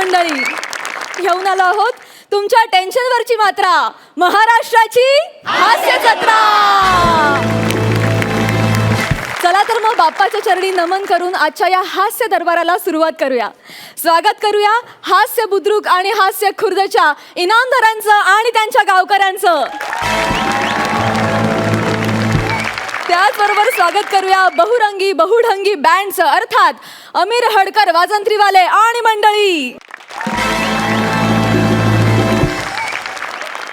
मंडळी, घेऊन आलो आहोत तुमच्या टेन्शनवरची मात्रा, महाराष्ट्राची हास्य जत्रा. चला तर मग बाप्पाच्या चरणी नमन करून आजच्या या हास्य दरबाराला सुरुवात करूया. स्वागत करूया हास्य बुद्रुक आणि हास्य खुर्दच्या इनामदारांचं आणि त्यांच्या गावकऱ्यांचं. त्याचबरोबर स्वागत करूया बहुरंगी बहुढंगी बँडचं, अर्थात अमीर हडकर वाजंत्रीवाले आणि मंडळी.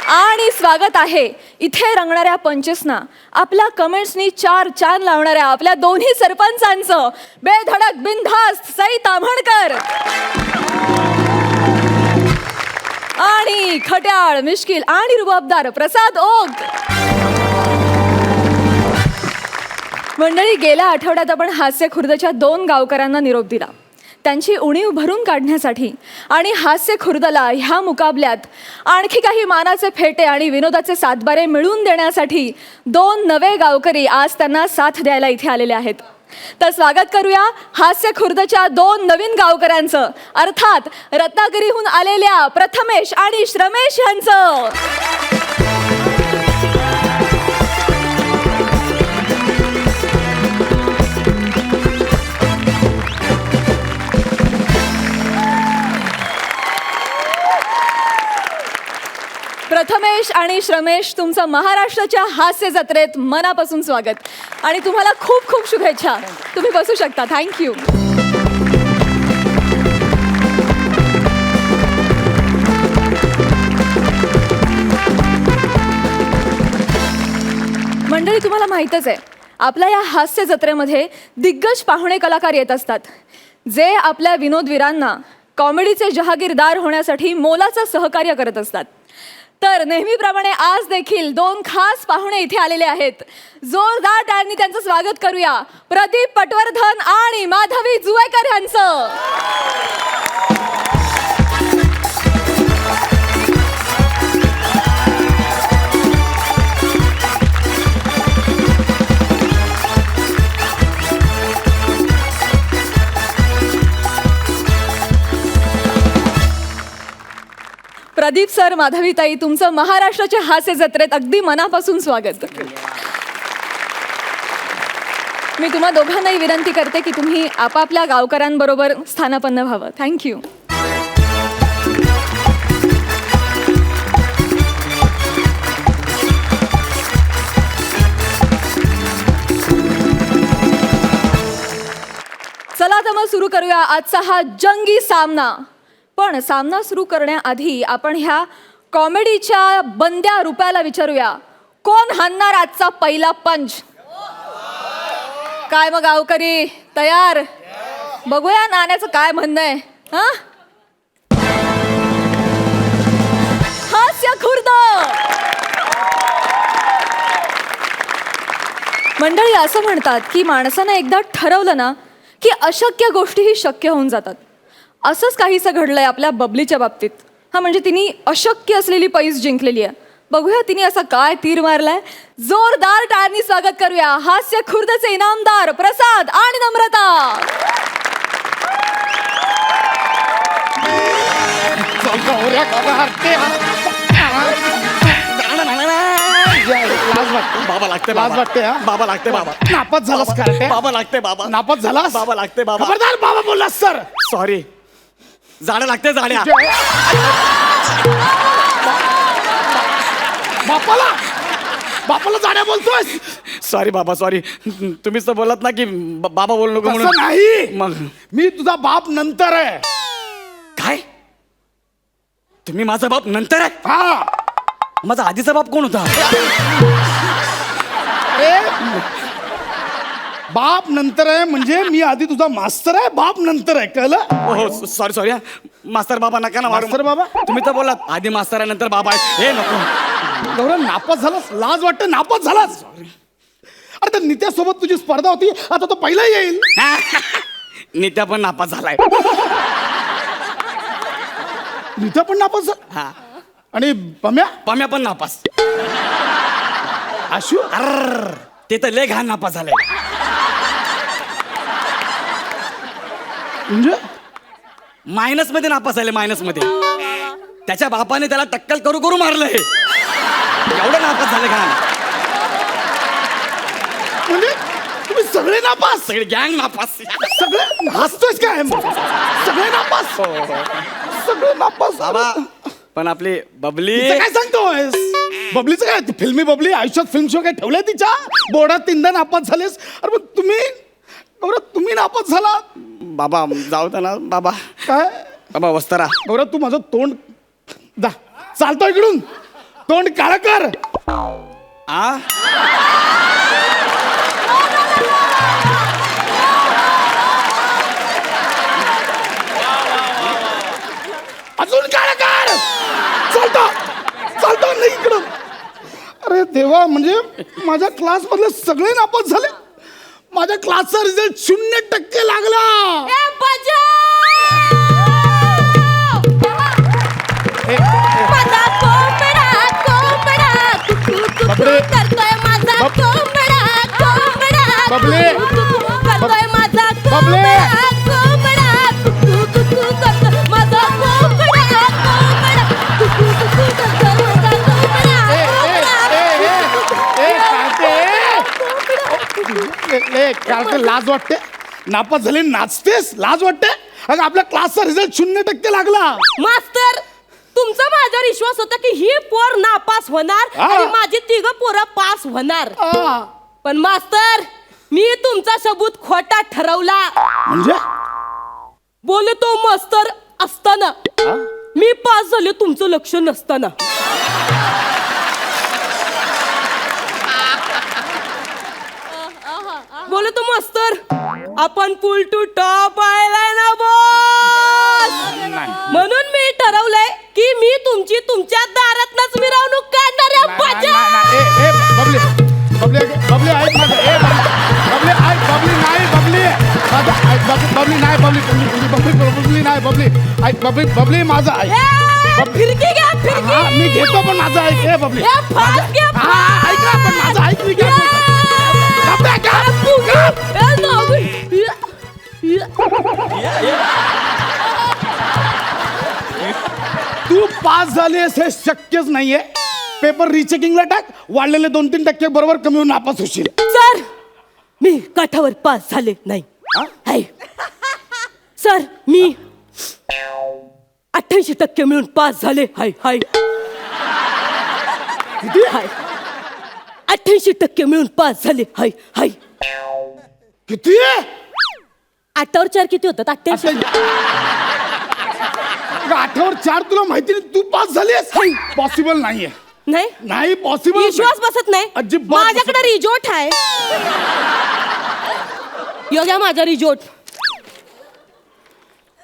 आणि स्वागत आहे इथे रंगणाऱ्या पंचेसना, आपल्या कमेंट्सनी चार चान लावणाऱ्या आपल्या दोन्ही सरपंचांचं, बेधडक बिनधास्त सई ताम्हणकर आणि खट्याळ मिश्किल आणि रुबाबदार प्रसाद ओक. मंडळी, गेल्या आठवड्यात आपण हास्य खुर्दच्या 2 गावकऱ्यांना निरोप दिला. त्यांची उणीव भरून काढण्यासाठी आणि हास्य खुर्दला ह्या मुकाबल्यात आणखी काही मानाचे फेटे आणि विनोदाचे सातबारे मिळवून देण्यासाठी 2 नवे गावकरी आज त्यांना साथ द्यायला इथे आलेले आहेत. तर स्वागत करूया हास्य खुर्दच्या 2 नवीन गावकऱ्यांचं, अर्थात रत्नागिरीहून आलेल्या प्रथमेश आणि श्रमेश यांचं. प्रथमेश आणि श्रमेश, तुमचं महाराष्ट्राच्या हास्य जत्रेत मनापासून स्वागत आणि तुम्हाला खूप खूप शुभेच्छा. तुम्ही बसू शकता. थँक्यू. मंडळी, तुम्हाला माहीतच आहे आपल्या या हास्य जत्रेमध्ये दिग्गज पाहुणे कलाकार येत असतात, जे आपल्या विनोदवीरांना कॉमेडीचे जहागीरदार होण्यासाठी मोलाचं सहकार्य करत असतात. तर नेहमीप्रमाणे आज देखील 2 खास पाहुणे इथे आलेले आहेत. जोरदार टाळ्यांनी त्यांचं स्वागत करूया. प्रदीप पटवर्धन आणि माधवी जुवेकर यांचं. प्रदीप सर, माधवीताई, तुमचं महाराष्ट्राच्या हास्य जत्रेत अगदी मनापासून स्वागत. मी तुम्हा दोघांनाही विनंती करते की तुम्ही आपापल्या गावकऱ्यांबरोबर स्थानापन्न व्हावं. थँक्यू. चला तर मग सुरू करूया आजचा हा जंगी सामना. पण सामना सुरू करण्याआधी आपण ह्या कॉमेडीच्या बंद्या रुपयाला विचारूया, कोण हाणणार आजचा पहिला पंच? काय मग गावकरी तयार? बघूया नाण्याचं काय म्हणणं आहे. हा, हास्य खुर्द. मंडळी, असं म्हणतात की माणसानं एकदा ठरवलं ना की अशक्य गोष्टीही शक्य होऊन जातात. असंच काहीसं घडलंय आपल्या बबलीच्या बाबतीत. हा, म्हणजे तिने अशक्य असलेली पैस जिंकलेली आहे. बघूया तिने असा काय तीर मारलाय. जोरदार टाळ्यांनी स्वागत करूया हास्य खुर्दचे इनामदार प्रसाद आणि नम्रता. बाबा लागते, लाज वाटते. बाबा लागते, बाबा नापास झालास का? बाबा लागते, बाबा नापास झालास. बाबा लागते, बाबा. खबरदार बाबा बोललास सर. सॉरी. जाण्या लागते, जाण्या. बापाला बापाला जाण्या बोलतोय. सॉरी बाबा, सॉरी. तुम्हीच तर बोलत ना की बाबा बोलू नको म्हणून. नाही, मग मी तुझा बाप नंतर आहे. काय? तुम्ही माझा बाप नंतर आहे? हा. माझा आधीचा बाप कोण होता? बाप नंतर आहे म्हणजे मी आधी तुझा मास्तर आहे, बाप नंतर आहे, कळलं? हो, सॉरी सॉरी. मास्तर बाबा नका ना मारू. मास्तर बाबा तुम्ही तर बोलात आधी मास्तर आहे नंतर बाबा आहे. हे नको. गौरव, नापास झालास, लाज वाटतं. नापास झालास. अरे तर नित्यासोबत तुझी स्पर्धा होती, आता तो पहिला येईल. नित्या पण नापास झालाय. नित्या पण नापास झाला. हा. आणि पम्या पण नापास. आशू, अर ते तर लय घाण नापास झालंय. म्हणजे मायनस मध्ये नापास झाले, मायनस मध्ये. त्याच्या बापाने त्याला टक्कल करू करू मारलंय. एवढं नापास झाले का? म्हणजे तुम्ही सगळे नापास, सगळे गँग नापास. सगळे हसतोयस काय? सगळे नापास, सगळे नापास. बाबा पण आपली बबली तिचं काय सांगतोयस? बबलीचं काय? फिल्मी बबली आयुष्यात फिल्म शो काय ठेवलाय तिच्या? बोर्डात 3दा नापास झालेस. अरे पण तुम्ही नापास झाला. बाबा जाऊ दे ना बाबा. काय बाबा वस्तारा. गौरव तू माझं तोंड दा चालतो इकडून, तोंड काळं कर. आ अजून काळं कर. चालतो नाही इकडून. अरे देवा, म्हणजे माझ्या क्लास मधले सगळे नापास झाले. माझ्या क्लासचा रिझल्ट 0% लागला. बबले, बबले, बबले. लाज वाटते? नापास झाले नाचतेस? लाज वाटते? अगं आपल्या क्लासचा रिझल्ट 0% लागला. मास्तर, तुमचा माझ्यावर विश्वास होता की ही पोर नापास होणार आणि माझी 3 पोरं पास होणार. पण मास्तर, मी तुमचा सबूत खोटा ठरवला. म्हणजे बोलतो मास्तर असताना मी पास झाले, तुमचं लक्ष नसताना. बोलतो मास्तर, आपण पुल टू टॉप आयलाय ना बॉस. म्हणून मी ठरवलंय की मी तुमची तुमच्या दारातनच मिरवणूक काढणार आहे. बबली, बबली, बबली ऐक माझं. बबली ऐक. बबली नाही, बबली माझं ऐक. बबली नाही, बबली, बबली नाही, बबली ऐक. बबली माझं ऐक. फिरकी घ्या, फिरकी. मी घेतो पण माझं ऐक. ए बबली, फास्ट घ्या. ऐक ना, पण माझं ऐक. मी घेतो. तू पास झालीस हे शक्यच नाहीये. पेपर रिचेकिंगला टाक. वाढलेले 2-3% बरोबर कमी होऊन नापास होशील. सर, मी काठावर पास झाले नाही. हाय. सर, मी 88% मिळून पास झाले. हाय हाय हाय. 88% मिळून पास झाले. हाय हाय. किती आहे? 8वर 4 किती होतात? 88. 8वर 4 तुला माहिती नाही, तू पास झालीस? पॉसिबल नाहीये. नाही, नाही पॉसिबल. विश्वास बसत नाही. अजिबात माझ्याकडे रिजोर्ट आहे. योग्य माझा रिजोर्ट.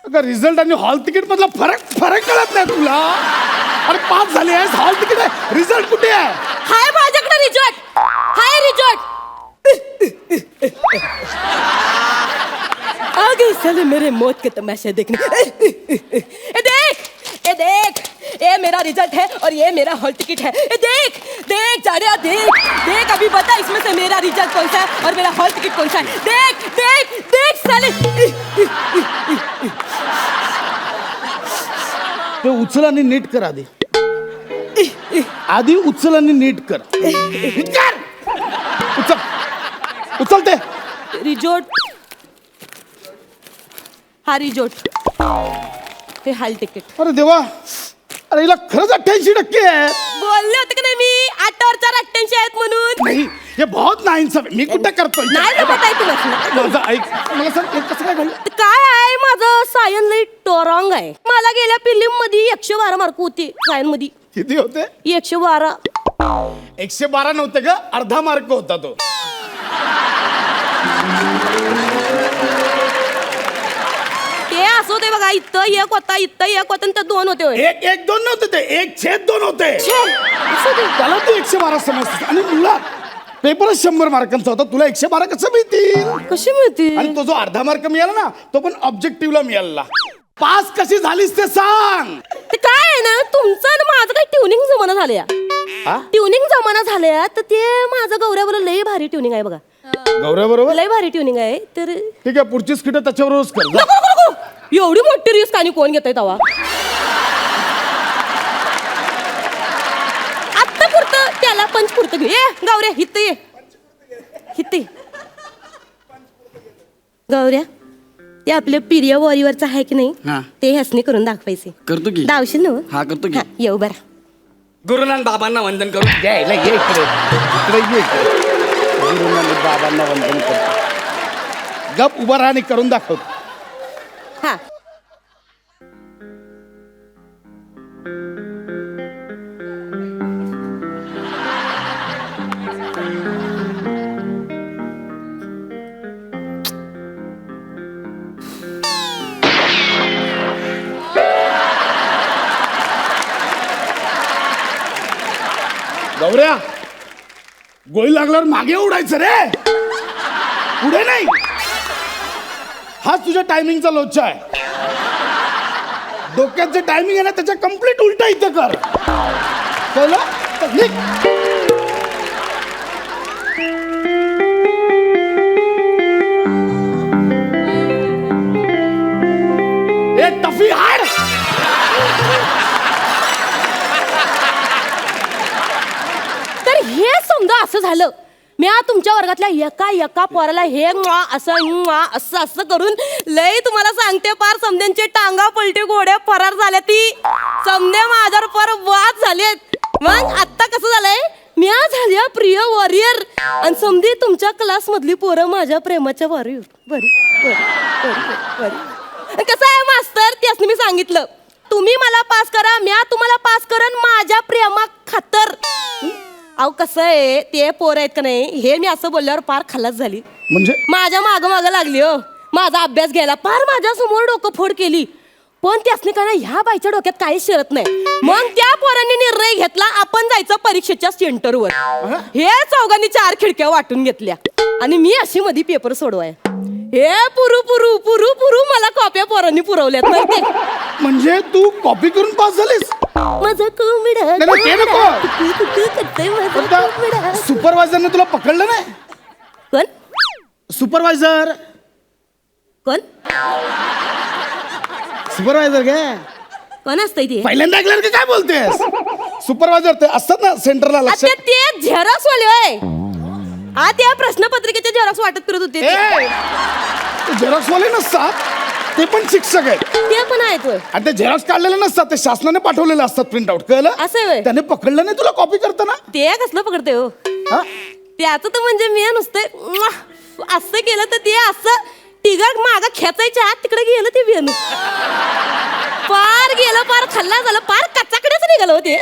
रिझल्ट आणि हॉल तिकीट मधला फरक कळत नाही तुला? अरे पास झाली आहेस, हॉल तिकीट आहे, रिझल्ट कुठे आहे? हाय माझ्याकडे रिजोर्ट. हाय रिजोर्ट. आ गई साले मेरे मौत के तमाशे देखने. ए देख, ये मेरा रिजल्ट है और ये मेरा हॉल टिकट है. ए देख जाड़िया, देख अभी बता इसमें से मेरा रिजल्ट कौन सा है और मेरा हॉल टिकट कौन सा है. देख साले. ते उचल आणि नीट कर आधी. उचल आणि नीट कर. उचल ते रिजोर्ट. हा रिजोर्ट. हे हॉल तिकीट. अरे देवा, अरे हिला खरंच 88% आहे. बोलले होते की नाही मी 8वर 4 88 आहेत म्हणून. नाही, हे बहुत नाइंसाफ आहे. मी कुठे करतोय? नाही जमत आहे तुला. माझं ऐक. मला सांग हे कसं काय घडलं? काय आहे, माझं सायन लई टोरॉंग आहे. मला गेल्या फिल्म मध्ये 112 मार्क होते. सायन मध्ये किती होते? 112. 112 नव्हते ग, अर्धा मार्क होता तो. ते असं होते बघा, इथं 1 होता, इथं 1 होता आणि त्यात 2 होते. 1-1-2 नव्हते ते, 1/2 होते. छे, असं ते. त्याला तू 112 समजते आणि मुळात पेपरच 100 मार्कांचा होता. तुला 112 कसं मिळतील? कशी मिळते? आणि तो जो अर्धा मार्क मिळाला ना, तो पण ऑब्जेक्टिव्हला मिळाला. पास कशी झालीस ते सांग. ते काय आहे ना, तुमचं आणि माझं काही ट्युनिंग जमाना झाल्या. ट्युनिंग जमाना झाल्या तर ते माझं गौऱ्याबरोबर लई भारी ट्युनिंग आहे बघा. गौरव बरोबर लई भारी ट्युनिंग आहे. तर ठीक आहे, पुढची स्किट त्याच्यावरच कर. नको नको नको. एवढी मोठी रिस्क आणि कोण घेतय तवा आत्ता पुरतं त्याला पंच पुरतं घे ए गावऱ्या हित ये हित ये. गौऱ्या ते आपल्या पिरिया वॉरीवरचं आहे की हा. नाही ते हसणे करून दाखवायचे करतो की दावशील ना हा करतो की येऊ बरा गुरुनाथ बाबांना वंदन करू यायला ये इकडे इकडे ये गुरुनानक बाबांना वंदन करतो गप उभा राहा आणि करून दाखवतो हा गौऱ्या गोळी लागल्यावर मागे उडायचं रे पुढे नाही हाच तुझ्या टायमिंगचा लोचा आहे डोक्यात जे टायमिंग आहे ना त्याच्या कम्प्लीट उलटा इथं कर कळलं? तर निघ. ए टफी हाड तर हे समजा असं झालं मी तुमच्या वर्गातल्या एका पोराला हे असं करून लय तुम्हाला सांगते पार समद्यांचे टांगा पलटी गोड्या फरार झाल्या ती समद्या माझ्यावर पार वाद झालेत मग आत्ता कसं झालंय मी झाल्या प्रिय वॉरियर आणि समधी तुमच्या क्लास मधली पोरं माझ्या प्रेमाच्या वॉरियर बरी कसं आहे मास्तर त्यासनी मी सांगितलं तुम्ही मला पास करा म्या तुम्हाला पास करन माझ्या प्रेमा खातर अहो कसं आहे ते पोर आहेत का नाही हे मी असं बोलल्यावर पार खलास झाली म्हणजे माझ्या माग लागली हो माझा अभ्यास घ्यायला पार माझ्या समोर डोकं फोड केली पण त्यासनी काय ह्या बाईच्या डोक्यात काहीच शिरत नाही मग त्या पोरांनी निर्णय घेतला आपण जायचं परीक्षेच्या सेंटरवर हे चौघांनी 4 खिडक्या वाटून घेतल्या आणि मी अशी मध्ये पेपर सोडवाय हे पुरू मला कॉप्या पोरांनी पुरवल्यात माहिती म्हणजे तू कॉपी करून पास झालीस माझं नाही, ते नको. सुपरवायझरने तुला पकडलं नाही कोण सुपरवायझर सुपरवायझर घे कोण असतंय ते पहिल्यांदा ऐकलं की काय बोलतेस सुपरवायझर ते असतात ना सेंटरला लक्ष आता ते झेरॉक्स वाले होय हा त्या प्रश्नपत्रिकेचे झेरॉक्स वाटत फिरत होते ते. झेरॉक्स वाले नसतात ते पण शिक्षक आहेत ते पण आहेत होय आणि ते झेरॉक्स काढलेले नसतात ते शासनाने पाठवलेले असतात प्रिंट आउट कळलं असं आहे होय. त्याने पकडलं नाही तुला कॉपी करताना ते कसलं पकडते हो हा? त्याचं तर म्हणजे मी नुसतं असं केलं तर ते असं तिघा मागा खेचायच्या आत तिकडे गेलं ते बेनू पार गेलं पार खल्ला झालं पार कचाकडेच निघालं होते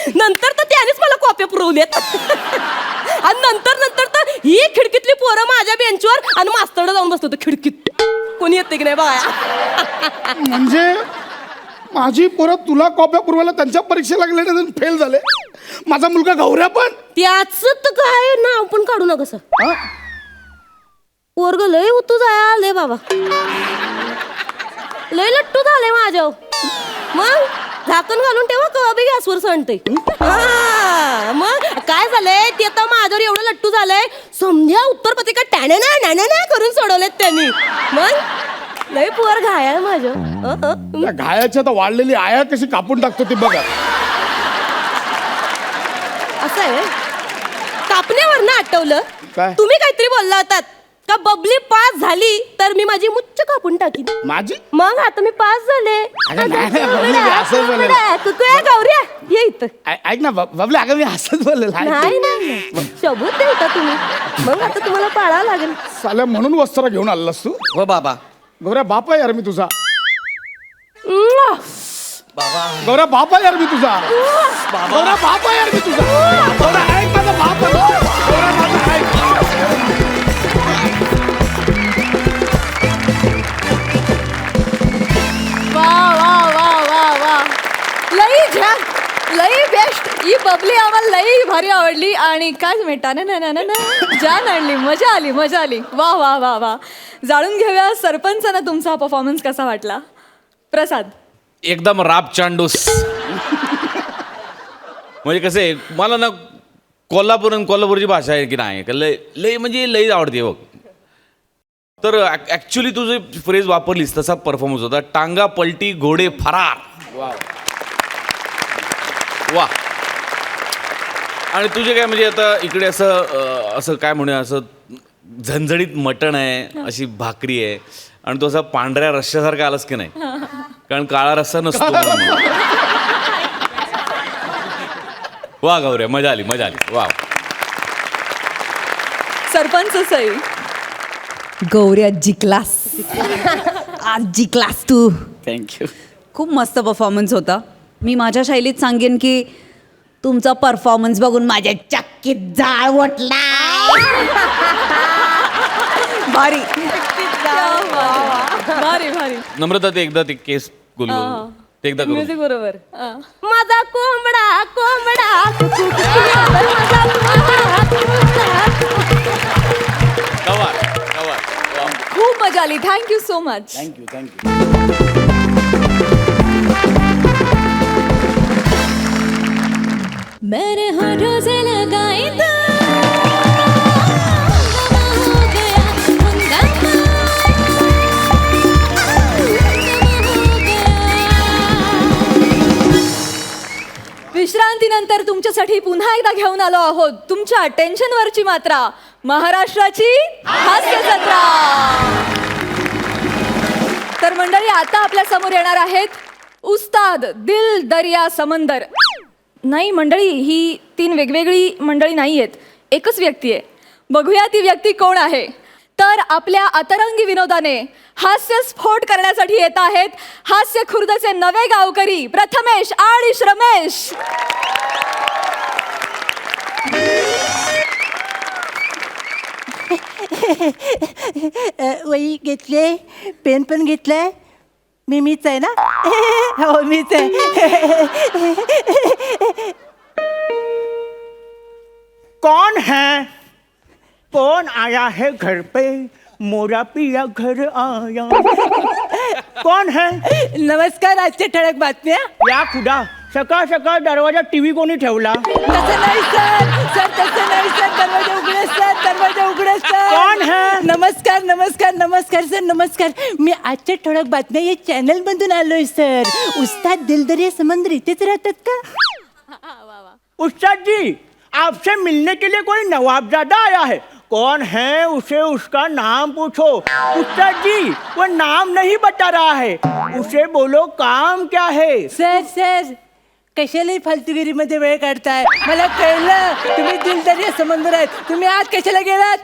नंतर तर त्यानेच मला कॉप्या पुरवल्यात आणि नंतर तर ही खिडकीतली पोरं माझ्या बेंचवर आणि मास्तरला जाऊन बसतो होतं खिडकीत कोणी येते की नाही बघा म्हणजे माझी पोरं तुला कॉप्या पुरवायला त्यांच्या परीक्षेला गेले फेल झाले माझा मुलगा गौऱ्या पण त्याच तर काय नाव पण काढू नका सर हा? पोरग लय उतू जाय लय बाबा लय लट्टू झाले माझ्या मग झाकण घालून ठेवा कवा बी गॅसवर सणते मग काय झालंय ते आता माझ्यावर एवढं लट्टू झालंय समजा उत्तर पत्रिका टॅने ना करून सोडवलेत त्यांनी मग लय पोर घाया माझ्या त्या घायाच्या तर वाढलेली आया कशी कापून टाकतो ती बघा असं आहे कापण्यावर ना आठवलं काय? तुम्ही काहीतरी बोलला होतात का बबली पास झाली तर मी माझी मुच्च कापून टाकीन माझी मग आता मी पास झाले अगं नाही, बबली, मी असंच बोललेलं. कुकुया गौऱ्या ये इथं ऐक ना बबले अगं मी असंच बोललेलं नाही नाही सबूत देता तुम्ही मग आता तुम्हाला पाळावं लागेल साल्या म्हणून वस्त्र घेऊन आलास तू हो बाबा गौऱ्या बाप आहे यार मी तुझा म्वा! गौऱ्या बाप आहे यार मी तुझा गौऱ्या बाप आहे यार मी तुझा गौऱ्या ऐक माझा बाप आहे. गौऱ्या माझा ऐक वा वा वा वा वा लई छान लई बेस्ट ही बबली आम्हाला लई भारी आवडली आणि काय मिळता ना जान आणली मजा आली वा वा वा वा जाणून घेऊया सरपंचांना तुमचा हा परफॉर्मन्स कसा वाटला प्रसाद एकदम राप चांडूस म्हणजे कसं आहे मला ना कोल्हापूरची भाषा आहे की नाही लय लय म्हणजे लई आवडते बघ तर ऍक्च्युली तू जे फ्रेज वापरलीस तसा परफॉर्मन्स होता. टांगा पलटी घोडे फरार. वा. आणि तुझे काय म्हणजे आता इकडे असं काय म्हणूया, असं झणझणीत मटण आहे, अशी भाकरी आहे, आणि तो असा पांढऱ्या रश्श्यासारखा आलास की नाही, कारण काळा रस्सा नसतो म्हणून. वा गौऱ्या, मजा आली. वा. सरपंच सई. गौऱ्या जिंकलास. आज जिंकलास तू. थँक्यू. खूप मस्त परफॉर्मन्स होता. मी माझ्या शैलीत सांगेन की तुमचा परफॉर्मन्स बघून माझ्या चक्कीत जाळ ओटला. भारी. भारी भारी. नम्रता, ते एकदा ते केस बोल, ते एकदा करू. म्युझिक बरोबर. माझा कोंबडा कोंबडा कवार. वा. खूप मजा आली. Thank you so much. थँक्यू. मेरे होठों से लगाई तो विश्रांतीनंतर तुमच्यासाठी पुन्हा एकदा घेऊन आलो आहोत तुमच्या टेन्शनवरची मात्रा, महाराष्ट्राची हास्य जत्रा. तर मंडळी, आता आपल्या समोर येणार आहेत उस्ताद दिल दर्या समंदर. नाही मंडळी, ही 3 वेगवेगळी मंडळी नाही आहेत, एकच व्यक्ती आहे. बघूया ती व्यक्ती कोण आहे. तर आपल्या अतरंगी विनोदाने हास्यस्फोट करण्यासाठी येत आहेत हास्य खुर्दचे नवे गावकरी प्रथमेश आणि रमेश. वही घेतले, पेन पण घेतलाय. मीच आहे ना. हो, मीच आहे. कौन है, कौन आया है घर पे, मोरा पिया घर आया. कौन है. नमस्कार. आजच्या ठळक बातम्या. या खुदा, सकाळ सकाळ दरवाजा टीव्ही कोणी ठेवला. तसं नाही सर. सर तसं नाही सर. दरवाजा उघडा सर. दरवाजा उघडा सर. कौन है. नमस्कार नमस्कार नमस्कार सर. नमस्कार. मी आजच्या ठळक बातम्या या चॅनल मधून आलोय सर. उस्ताद दिलदर्या समंदर इथेच राहतात का. उस्ताद जी, आपसे मिलने के लिए कोई नवाबजादा आया है. कौन है, उसे उसका नाम पूछो. उस्ताद जी, वो नाम नहीं बता रहा है, उसे बोलो काम क्या है. सर सर, कशालाही फालतूगिरीमध्ये वेळ काढताय. मला कळलं तुम्ही दिलदर्या समंदर आहेत. तुम्ही आज कशाला गेलात.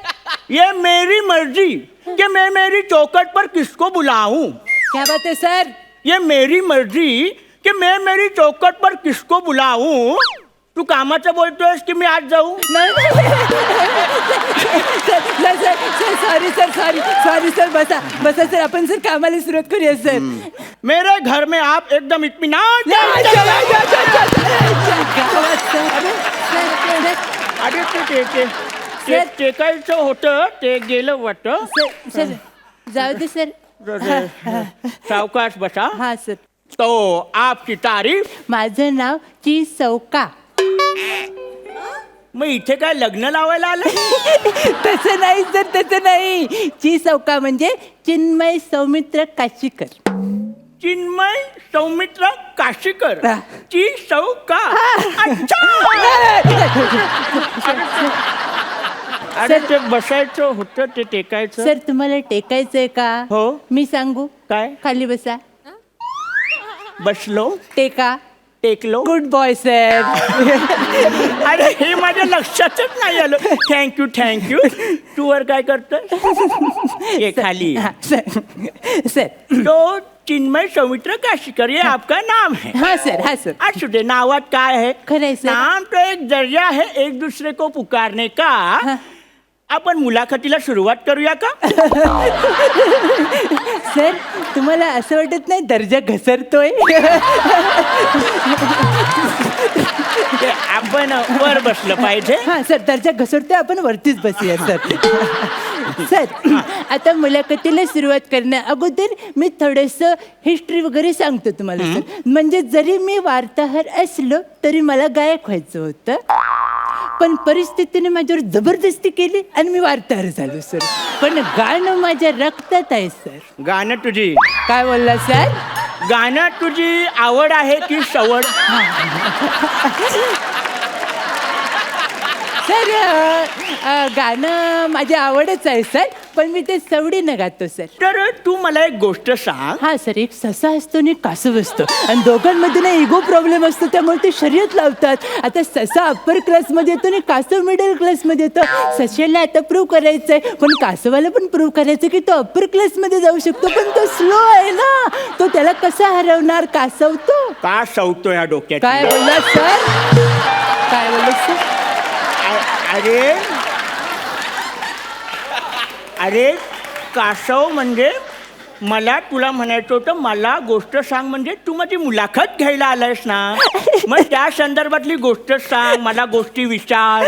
ये मेरी मर्जी कि मैं मेरी चौखट पर किसको बुलाऊं. क्या बात है सर. ये मेरी मर्जी कि मैं मेरी चौखट पर किसको बुलाऊं. तू कामाचं बोलतोयस की मी आज जाऊ. Sorry sir. बसा सर. आपण सर कामाला सुरुवात करूया सर. मेरे घर में आप एकदम इत्मीनान. अरे ते टेकायचं होतं, ते गेलं वाटतं. सर जाऊ दे सर. सावकाश बसा. हा सर. तो आपकी तारीफ. माझं नाव ची चौका. मग इथे काय लग्न लावायला आलं. तसं नाही सर. तसं नाही. ची चौका म्हणजे चिन्मय सौमित्र काशीकर. चिन्मय सौमित्र काशीकर. हा. ची चौका. अच्छा. अरे ते बसायचं होतं, ते टेकायचं. सर तुम्हाला टेकायचंय का. हो. मी सांगू काय. खाली बसा. बसलो, टेका. टेकलो. Good boy sir. अरे हे माझ्या लक्षातच नाही आलं. थँक्यू. तू वर काय करतोय. खाली. हा, सर. तो चिन्मय सौमित्र काशीकर, ये आपका नाम है. हा सर. हा सर. असू दे, नावात काय है. खरं आहे सर. नाम तो एक जरिया है एक दूसरे को पुकारने का. आपण मुलाखतीला सुरुवात करूया का. सर तुम्हाला असं वाटत नाही दर्जा घसरतोय. ते आपण वर बसलं पाहिजे. हा सर, दर्जा घसरतोय. आपण वरतीच बसूया सर. सर आता मुलाखतीला सुरुवात करण्या अगोदर मी थोडंसं हिस्ट्री वगैरे सांगतो तुम्हाला सर. म्हणजे जरी मी वार्ताहर असलो तरी मला गायक व्हायचं होतं, पण परिस्थितीने माझ्यावर जबरदस्ती केली आणि मी वार्ताहर झालो सर. पण गाणं माझ्या रक्तात आहे सर. गाणं तुझी काय बोलला सर? गाणं तुझी आवड आहे की सवड? सर गाणं माझी आवडच आहे सर, पण मी ते सवडीनं गातो सर. तर तू मला एक गोष्ट सांग. हा सर, एक ससा असतो आणि एक कासव असतो आणि दोघांमध्ये ना इगो प्रॉब्लेम असतो, त्यामुळे ते शर्यत लावतात. आता ससा अप्पर क्लासमध्ये येतो आणि कासव मिडल क्लासमध्ये येतो. सशाला आता प्रूव्ह करायचंय, पण कासवाला पण प्रूव्ह करायचं की तो अप्पर क्लासमध्ये जाऊ शकतो, पण तो स्लो आहे ना. तो त्याला कसा हरवणार कासव तो? का सवतो या डोक्यात? काय बोलला सर? काय बोलला सर? अरे अरे कासव म्हणजे मला तुला म्हणायचं होतं, मला गोष्ट सांग म्हणजे तू माझी मुलाखत घ्यायला आलायस ना, मग त्या संदर्भातली गोष्ट सांग, मला गोष्टी विचार.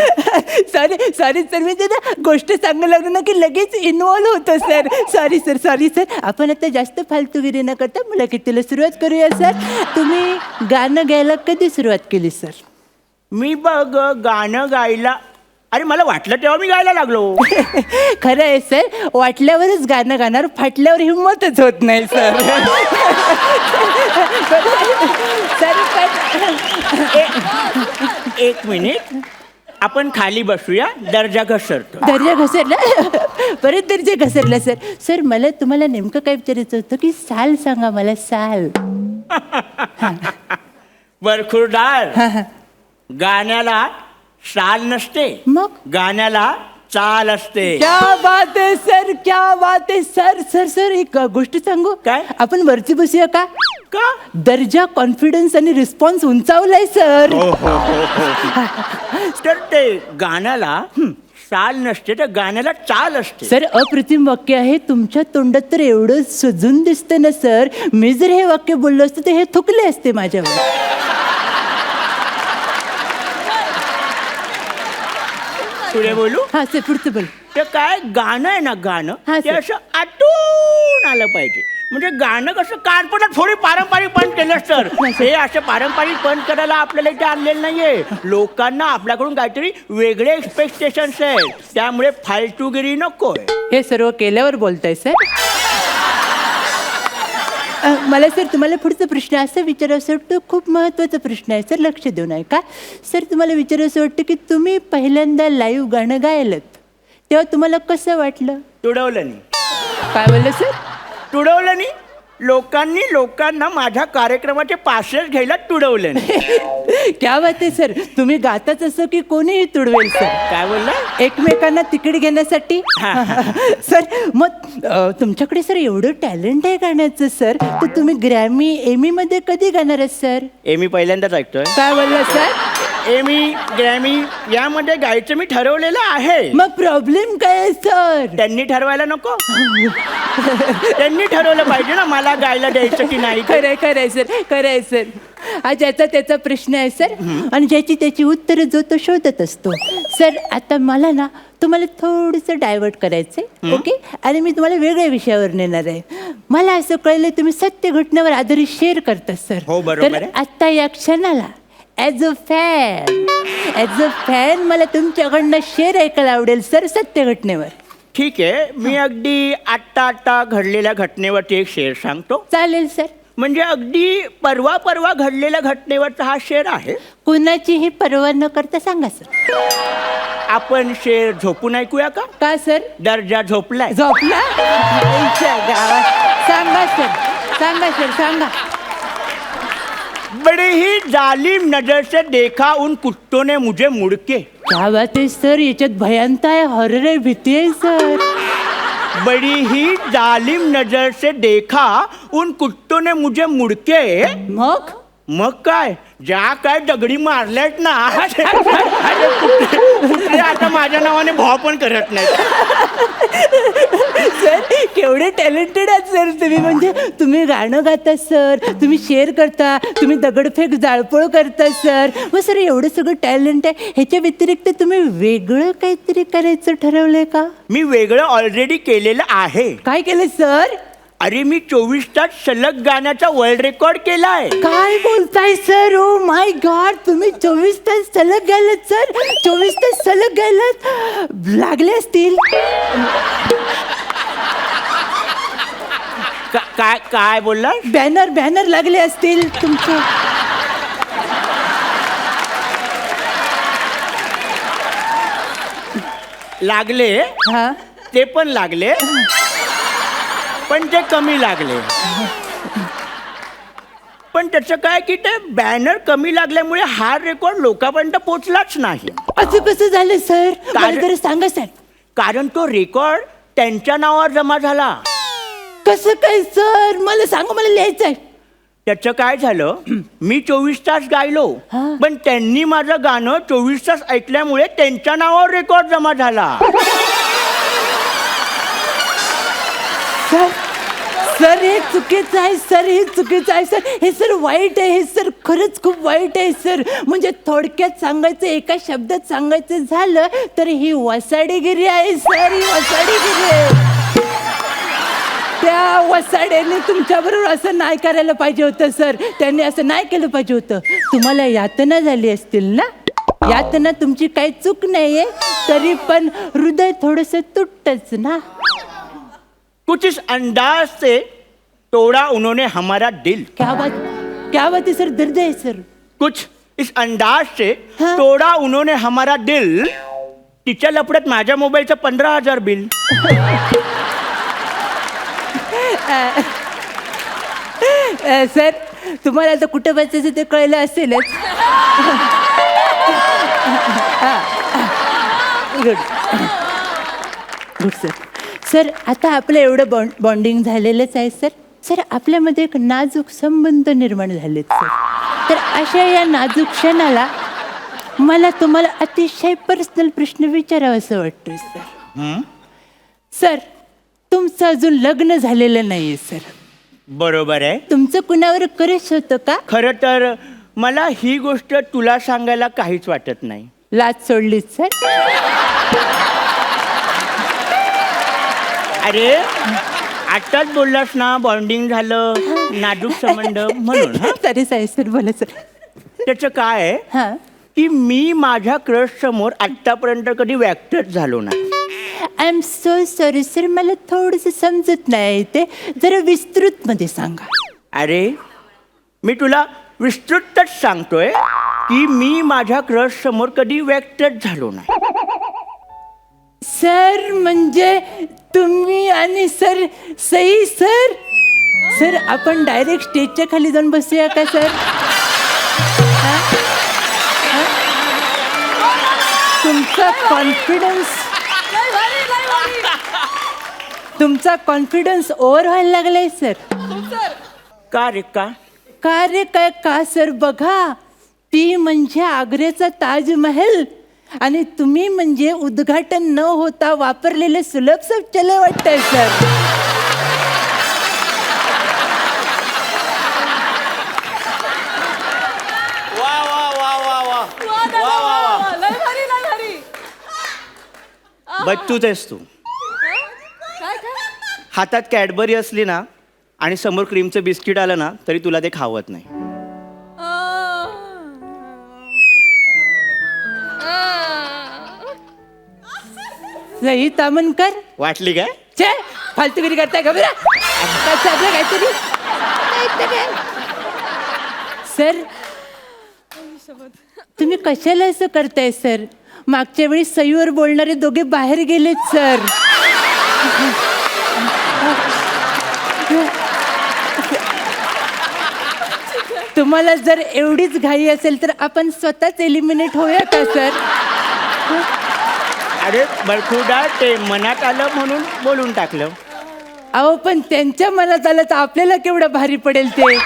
सॉरी सॉरी सर, मी ते ना गोष्ट सांगायला लागलो ना की लगेच इन्व्हॉल्व होतं sir. Sorry sir, sorry sir. आपण आता जास्त फालतूगिरी न करता मुलाखतीला सुरुवात करूया सर. तुम्ही गाणं गायला कधी सुरुवात केली सर? मी बघ गाणं गायला, अरे मला वाटलं तेव्हा मी गायला लागलो. खरं आहे सर, वाटल्यावरच गाणं गाणार, फाटल्यावर हिंमतच होत नाही सर. सर एक मिनिट, आपण खाली बसूया, दर्जा घसरतो. दर्जा घसरला, परत दर्जा घसरला सर. सर मला तुम्हाला नेमकं काय विचारायचं होतं की साल सांगा मला, साल. बरखुरदार, गाण्याला साल नसते, मग गाण्याला चाल असते. क्या बात आहे सर, क्या बात आहे सर. सर सर एक गोष्ट सांगू काय? आपण वरती बसूया का? का? दर्जा, कॉन्फिडन्स आणि रिस्पॉन्स उंचावलाय सर. तर ते गाण्याला चाल नसते, तर गाण्याला चाल असते. सर अप्रतिम वाक्य आहे. तुमच्या तोंडात तर एवढं सजून दिसतं ना सर, मी जर हे वाक्य बोललो असतं तर हे थुकले असते माझ्यावर. पुढे बोलू? हा सर, पुढचं बोल. ते काय गाणं आहे ना, गाणं हा, ते सर. असं आतून आलं पाहिजे. म्हणजे गाणं कसं कानपणात थोडी पारंपरिक पण केलं तर हे असं पारंपरिक पण करायला आपल्याला इथे आणलेलं नाहीये. लोकांना आपल्याकडून काहीतरी वेगळे एक्सपेक्टेशन्स आहेत, त्यामुळे फालतूगिरी नकोय. हे सर्व केल्यावर बोलताय सर. मला सर तुम्हाला पुढचा प्रश्न असं विचारायचं वाटतं, खूप महत्त्वाचा प्रश्न आहे सर, लक्ष देऊन आहे का. सर तुम्हाला विचारायचं वाटतं की तुम्ही पहिल्यांदा लाईव्ह गाणं गायलं तेव्हा तुम्हाला कसं वाटलं? तुडवलं नाही. काय बोललं सर? तुडवलं नाही. लोकांना माझ्या कार्यक्रमाचे पासेस घ्यायला तुडवलं नाही. क्या बात आहे सर. तुम्ही गाताच असं की कोणीही तुडवेल सर. काय बोलला? एकमेकांना तिकीट घेण्यासाठी. सर मग तुमच्याकडे सर एवढं टॅलेंट आहे गाण्याचं सर, तर तुम्ही ग्रॅमी, एमी मध्ये कधी गाणार आहे सर? एमी पहिल्यांदाच ऐकतोय. काय बोलला सर? एमी, ग्रॅमी यामध्ये गायचं मी ठरवलेलं आहे. मग प्रॉब्लेम काय आहे सर? त्यांनी ठरवायला नको? त्यांनी ठरवलं पाहिजे ना मला गायला द्यायचं की नाही. खरंय खरंय सर, खरंय सर. हा ज्याचा त्याचा प्रश्न आहे सर, आणि ज्याची त्याची उत्तरं जो तो शोधत असतो सर. आता मला ना तुम्हाला थोडंसं डायव्हर्ट करायचंय, ओके? आणि मी तुम्हाला वेगळ्या विषयावर नेणार आहे. मला असं कळलं तुम्ही सत्य घटनेवर आधारित शेअर करता सर. हो, बरोबर तर आहे. आता या क्षणाला ॲज अ फॅन मला तुमच्याकडनं शेअर ऐकायला आवडेल सर, सत्य घटनेवर. ठीक आहे, मी अगदी आत्ता घडलेल्या घटनेवरती एक शेर सांगतो. चालेल सर. म्हणजे अगदी परवा घडलेल्या घटनेवरचा हा शेर आहे. कुणाचीही पर्वा न करता सांगा सर. आपण शेर झोपून ऐकूया का? का सर? दर्जा झोपलाय. झोपला? आईच्या गावात. सांगा सर, सांगा सर, सांगा. बड़ी ही जालिम नजर से देखा उन कुत्तों ने मुझे मुड़के. क्या बात आहे सर, याच्यात भयांत आहे, हॉरर आहे, भीती आहे सर. बड़ी ही जालिम नजर से देखा उन कुत्तों ने मुझे मुड़के. मग काय, ज्या काय दगडी मारल्यात ना, कुत्रे आता माझ्या नावाने भाव पण करत नाही. सर केवढे टॅलेंटेड आहात सर तुम्ही. म्हणजे तुम्ही गाणं गाता सर, तुम्ही शेअर करता, तुम्ही दगडफेक जाळपोळ करता सर. मग सर एवढं सगळं टॅलेंट आहे, ह्याच्या व्यतिरिक्त तुम्ही वेगळं काहीतरी करायचं ठरवलंय का? मी वेगळं ऑलरेडी केलेलं आहे. काय केलं सर? अरे मी 24 तास सलग गाण्याचा वर्ल्ड रेकॉर्ड केलाय. काय बोलताय सर? ओ माय गॉड, तुम्ही 24 तास सलग गायलात सर? 24 तास सलग गायलात? लागले असतील. काय काय बोलला? बॅनर लागले असतील तुमचे. लागले, हा, ते पण लागले, पण ते कमी लागले. पण त्याचं काय की ते बॅनर कमी लागल्यामुळे हा रेकॉर्ड लोकांपर्यंत पोचलाच नाही. असं कसं झालं सर? मला कारण- जरा सांगा सर. कारण तो रेकॉर्ड त्यांच्या नावावर जमा झाला. कसं काय सर? मला सांगा, मला लिहायचंय. त्याचं काय झालं, मी 24 तास गायलो, हा. पण त्यांनी माझं गाणं 24 तास ऐकल्यामुळे त्यांच्या नावावर रेकॉर्ड जमा झाला. सर सर हे चुकीचं आहे सर, हे चुकीचं आहे सर, हे सर वाईट आहे, हे सर खरंच खूप वाईट आहे सर. म्हणजे थोडक्यात सांगायचं, एका शब्दात सांगायचं झालं तर ही वसाडेगिरी आहे सर, ही वसाडेगिरी आहे. त्या वसाड्याने तुमच्याबरोबर असं नाही करायला पाहिजे होतं सर, त्यांनी असं नाही केलं पाहिजे होतं. तुम्हाला यातना झाली असतील ना? यातना तुमची काही चूक नाहीये, तरी पण हृदय थोडंसं तुटतच ना. कुछ इस अंदाज से तोड़ा उन्होंने हमारा दिल. क्या बात है सर, दर्द है सर. कुछ इस अंदाज से हाँ. तोड़ा उन्होंने हमारा दिल. तिच्या लपड्यात माझ्या मोबाईलचं 15,000 बिल. सर तुम्हाला आता कुठं बसायचं ते कळलं असेलच. Good good sir. सर आता आपलं एवढं बॉन्डिंग झालेलंच आहे सर. सर आपल्यामध्ये एक नाजूक संबंध निर्माण झालेत सर. तर अशा या नाजूक क्षणाला मला तुम्हाला अतिशय पर्सनल प्रश्न विचारावा असं वाटतोय सर. सर तुमचं अजून लग्न झालेलं नाहीये सर. बरोबर आहे. तुमचं कुणावर क्रश होतं का? खरं तर मला ही गोष्ट तुला सांगायला काहीच वाटत नाही. लाज सोडलीत सर. अरे आताच बोललास ना, बॉन्डिंग झालं, नाजूक संबंध म्हणून. हं? सॉरी सॉरी सर, बोला सर. त्याचं काय आहे हां, की मी माझ्या क्रश समोर आतापर्यंत कधी व्यक्तच झालो नाही. I am so sorry sir, मला थोडंसं समजत नाही ते, जरा विस्तृतमध्ये सांगा. अरे मी तुला विस्तृतच सांगतोय की मी माझ्या क्रश समोर कधी व्यक्तच झालो नाही. सर म्हणजे तुम्ही आणि सर सई सर. सर आपण डायरेक्ट स्टेजच्या खाली जाऊन बसूया का सर? हां? हां? तुमचा कॉन्फिडन्स ओव्हर व्हायला लागलाय सर. का रे का? का रे काय का सर? बघा, ती म्हणजे आग्र्याचा ताजमहल आणि तुम्ही म्हणजे उद्घाटन न होता वापरलेले सुलभ शौचालय वाटतंय सर. वा वा वा वा वा. बच्चूच आहेस तू. हातात कॅडबरी असली ना आणि समोर क्रीमचं बिस्किट आलं ना तरी तुला ते खावत नाही. सई तामनकर, वाटली काय? छे फालतूगिरी करताय का बरं? आपलं काहीतरी सर. तुम्ही कशाला असं करताय सर? मागच्या वेळी सईवर बोलणारे दोघे बाहेर गेलेत सर. तुम्हाला जर एवढीच घाई असेल तर आपण स्वतःच एलिमिनेट होऊया का सर? अरे बरखुदा, ते मनात आलं म्हणून बोलून टाकलं. अहो पण त्यांच्या मनात आलं तर आपल्याला केवढं भारी पडेल ते.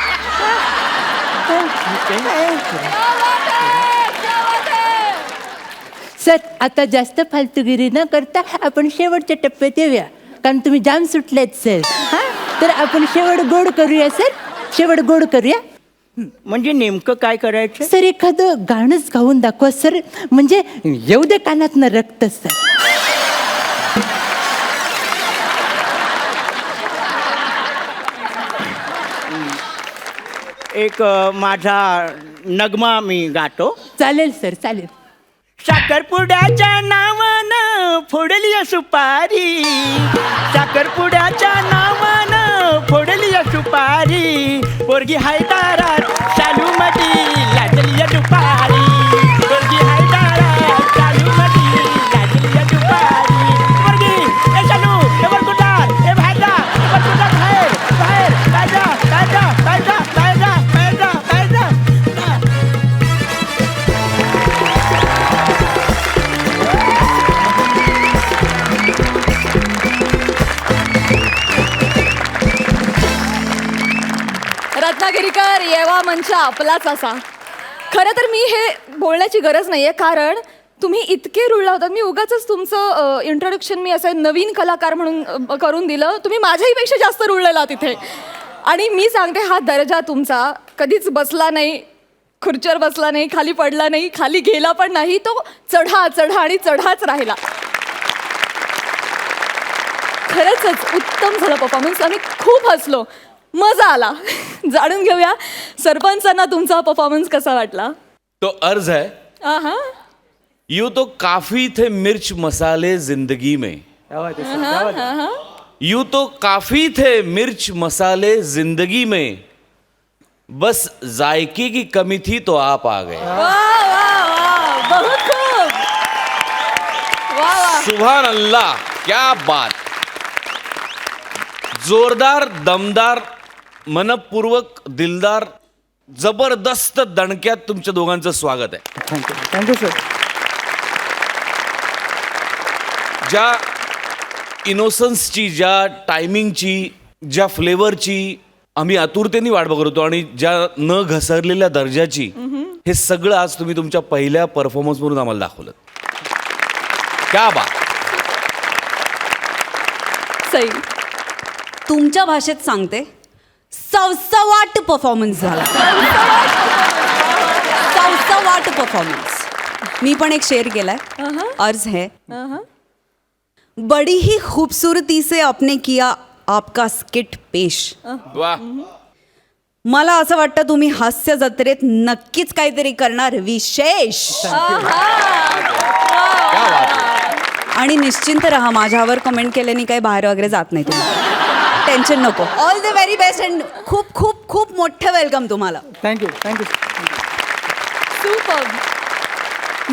सर आता जास्त फालतूगिरी न करता आपण शेवटच्या टप्प्यात येऊया, कारण तुम्ही जाम सुटलेत सर. हां, तर आपण शेवट गोड करूया सर, शेवट गोड करूया. म्हणजे नेमकं काय करायचं? सर एखादं गाणंच गाऊन दाखवा सर, म्हणजे येऊ दे कानातनं रक्त सर. एक माझा नगमा मी गातो. चालेल सर चालेल. साखरपुड्याच्या नावानं फोडली सुपारी, साखरपुड्याच्या नावानं फोडली सुपारी, पोरगी हाय दारात चालूमधी लाजली दुपारी, पोरगी हाय दारात चालूमधी लाजली दुपारी, पोरगी ए चालू ए वरकुटार ए बाहेर जा, वरकुटार बाहेर बाहेर बाहेर जा बाहेर जा बाहेर जा बाहेर जा बाहेर जा बाहेर जा. रत्नागिरीकर येवा मंच आपलाच असा. खरं तर मी हे बोलण्याची गरज नाहीये, कारण तुम्ही इतके रुळला होतात. मी उगाच तुमचं इंट्रोडक्शन मी असं नवीन कलाकार म्हणून करून दिलं. तुम्ही माझ्याही पेक्षा जास्त रुळलेला तिथे. आणि मी सांगते, हा दर्जा तुमचा कधीच बसला नाही, खुर्चीवर बसला नाही, खाली पडला नाही, खाली गेला पण नाही. तो चढा चढा आणि चढाच राहिला. खरंच उत्तम झालं परफॉर्मन्स. आम्ही खूप हसलो, मजा आला. जाणून घेऊया सरपंचांना तुमचा परफॉर्मन्स कसा वाटला. तो अर्ज है, आहा. यूं तो काफी थे मिर्च मसाले जिंदगी में, यूं तो काफी थे मिर्च मसाले जिंदगी में, बस जायके की कमी थी तो आप आ गए. वाह, वाह, वाह, बहुत खूब. वाह, वाह. सुभान अल्लाह, क्या बात. जोरदार, दमदार, मनपूर्वक, दिलदार, जबरदस्त दणक्यात तुमच्या दोघांचं स्वागत आहे. Thank you sir. ज्या इनोसन्सची, ज्या टायमिंगची, ज्या फ्लेवरची आम्ही आतुरतेने वाट बघत होतो आणि ज्या न घसरलेल्या दर्जाची, हे सगळं आज तुम्ही तुमच्या पहिल्या परफॉर्मन्समधून आम्हाला दाखवलं. क्या बात. सई. तुमच्या भाषेत सांगते, सवसवाट परफॉर्मन्स झाला. सवसवाट परफॉर्मन्स. मी पण एक शेअर केलाय. अर्ज है, बड़ी ही खूबसूरती से आपने किया आपका स्किट पेश. वा. मला असं वाटतं तुम्ही हास्य जत्रेत नक्कीच काहीतरी करणार विशेष. आणि निश्चिंत राहा, माझ्यावर कमेंट केल्याने काही बाहेर वगैरे जात नाही तुम्ही. टेन्शन नको. All the very best and खूप खूप खूप मोठं वेलकम तुम्हाला. Thank you thank you. सुपर.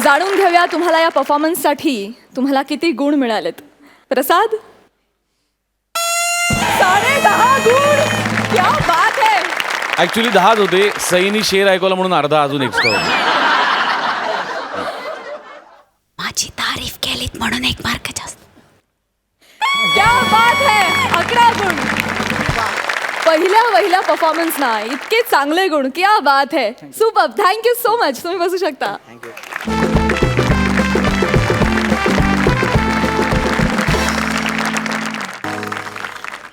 जाणून घेऊया तुम्हाला या परफॉर्मन्ससाठी तुम्हाला किती गुण मिळालेत. प्रसाद. 10.5 गुण. क्या बात है. ऍक्च्युली 10च होते. सईनी शेर ऐकवला म्हणून अर्धा अजून एक्स्ट्रा होता. माझी तारीफ केलीत म्हणून 1 मार्क जास्त. क्या बात है. 11 गुण. पहिल्या परफॉर्मन्सना इतके चांगले गुण. क्या बात है. सुपर. Thank you so much. तुम्ही बसू शकता.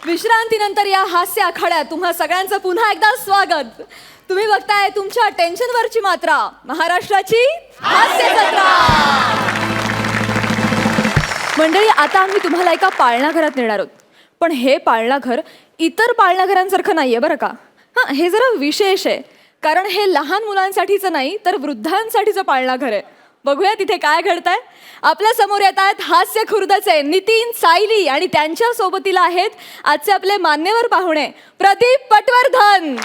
विश्रांतीनंतर या हास्य आखाड्यात तुम्हा सगळ्यांचं पुन्हा एकदा स्वागत. तुम्ही बघताय तुमच्या टेन्शनवरची मात्रा, महाराष्ट्राची हास्य जत्रा. मंडळी, आता आम्ही तुम्हाला एका पाळणा घरात नेणार आहोत. पण हे पाळणा घर इतर पाळणा घरांसारखं नाहीये बरं का. हां, हे जरा विशेष आहे, कारण हे लहान मुलांसाठीचं नाही तर वृद्धांसाठीचं पाळणा घर आहे. बघूया तिथे काय घडतंय. आपल्या समोर येत आहेत हास्य खुर्दचे नितीन सायली आणि त्यांच्या सोबतीला आहेत आजचे आपले मान्यवर पाहुणे प्रदीप पटवर्धन.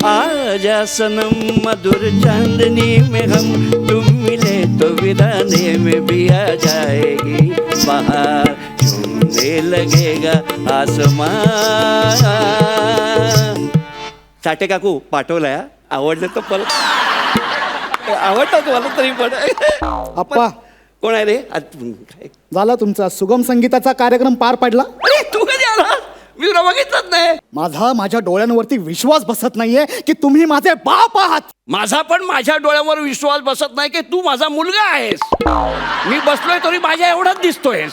आजा सनम मधुर चांदनी में हम तुम मिले तो वीराने में भी आ जाएगी बहार, झूमने लगेगा आसमान. साठे काकू पाठवलाय, आवडलं तर परत आवडतं तुम्हाला तरी पण. आप्पा, कोण आहे रे? झाला तुमचा सुगम संगीताचा कार्यक्रम पार पडला. अरे तू कधी आला? मी तुला बघितलंच नाही. माझ्या डोळ्यांवरती विश्वास बसत नाहीये की तुम्ही माझे बाप आहात. माझा पण माझ्या डोळ्यावर विश्वास बसत नाही की तू माझा मुलगा आहेस. मी बसलोय तरी माझ्या एवढाच दिसतोय.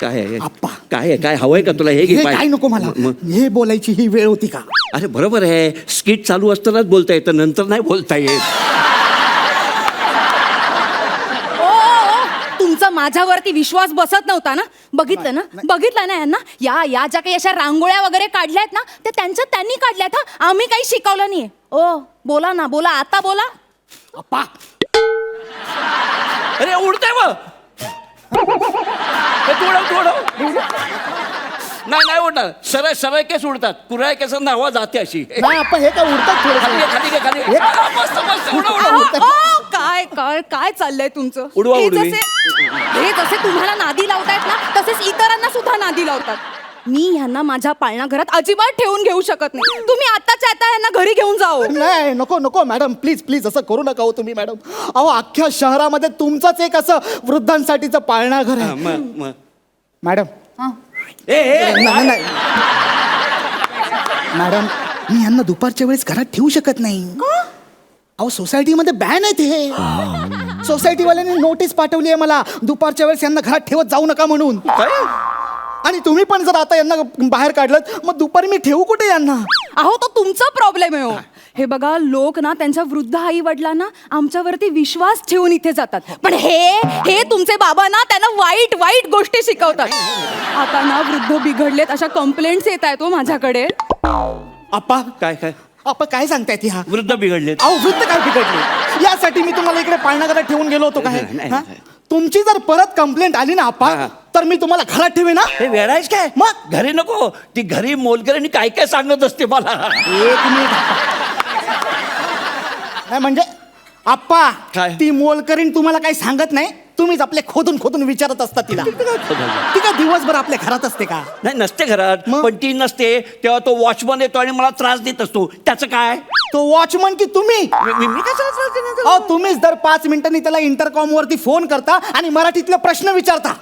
काय आहे आप्पा. काय आहे? काय हवंय का तुला? हे घे हे पाय. काय नको मला. मग? हे बोलायची ही वेळ होती का? अरे बरोबर आहे, स्किट चालू असतानाच बोलता येतं, नंतर नाही बोलता येत. तुमचा माझ्यावरती विश्वास बसत नव्हता ना? बघितलं ना यांना? या ज्या काही अशा रांगोळ्या वगैरे काढल्यात ना, ते त्यांनी काढल्यात. हा, आम्ही काही शिकवलं नाहीये. ओ बोला ना, बोला, आता बोला. अप्पा, अरे उडतंय मग. थोडं नाही उडणार. सरळ केस उडतात, कुऱ्हाय केसांना हवा जाते अशी. नाही आपण हे काय उडतात थोडं खाली मस्त काय चाललंय तुमचं? उडवा, हे उडवी. हे जसे तुम्हाला नादी लावतायत ना, तसेच इतरांना सुद्धा नादी लावतात. मी ह्यांना माझ्या पाळणाघरात अजिबात ठेवून घेऊ शकत नाही. तुम्ही आत्ताच्या आता यांना घरी घेऊन जाओ. नाही, नको मॅडम, प्लीज असं करू नका हो तुम्ही मॅडम. अहो अख्ख्या शहरामध्ये तुमचंच एक असं वृद्धांसाठीचं पाळणाघर आहे मॅडम. नाही मॅडम, मी यांना दुपारच्या वेळेस घरात ठेवू शकत नाही. अहो सोसायटीमध्ये बॅन आहे ते. सोसायटीवाल्यांनी नोटीस पाठवली आहे मला, दुपारच्या वेळेस यांना घरात ठेवत जाऊ नका म्हणून. आणि तुम्ही पण जर आता यांना बाहेर काढलं, मग दुपारी मी ठेवू कुठे यांना? अहो तो तुमचा प्रॉब्लेम आहे हो. हे बघा, लोक ना त्यांच्या वृद्ध आई वडिलांना आमच्यावरती विश्वास ठेवून इथे जातात, पण हे तुमचे बाबा ना त्यांना वाईट गोष्टी शिकवतात. आता ना वृद्ध बिघडलेत अशा कंप्लेंट्स येत आहेत हो माझ्याकडे. आप्पा काय आप्पा काय सांगतायत ह्या? वृद्ध बिघडले. अहो वृद्ध काय बिघडले? यासाठी मी तुम्हाला इकडे पाळणाघरात ठेवून गेलो होतो काय? नाही. हा? तुमची जर परत कंप्लेंट आली ना आप्पा, तर मी तुम्हाला घरात ठेवे ना. हे वेळायच काय? मग? घरी नको. ती घरी मोलकरणी काय सांगत असते मला. एक मिनिट नाही म्हणजे आप्पा, काय? ती मोलकरीण तुम्हाला काही सांगत नाही, तुम्हीच आपले खोदून विचारत असता तिला. ती काय दिवसभर आपल्या घरात असते का? नाही, नसते घरात. मग? पण ती नसते तेव्हा तो वॉचमन येतो आणि मला त्रास देत असतो. त्याचं काय? तो वॉचमन की तुम्ही? मी कशाला त्रास देणार? अहो तुम्हीच दर 5 मिनिटांनी त्याला इंटरकॉम वरती फोन करता आणि मराठीतले प्रश्न विचारता.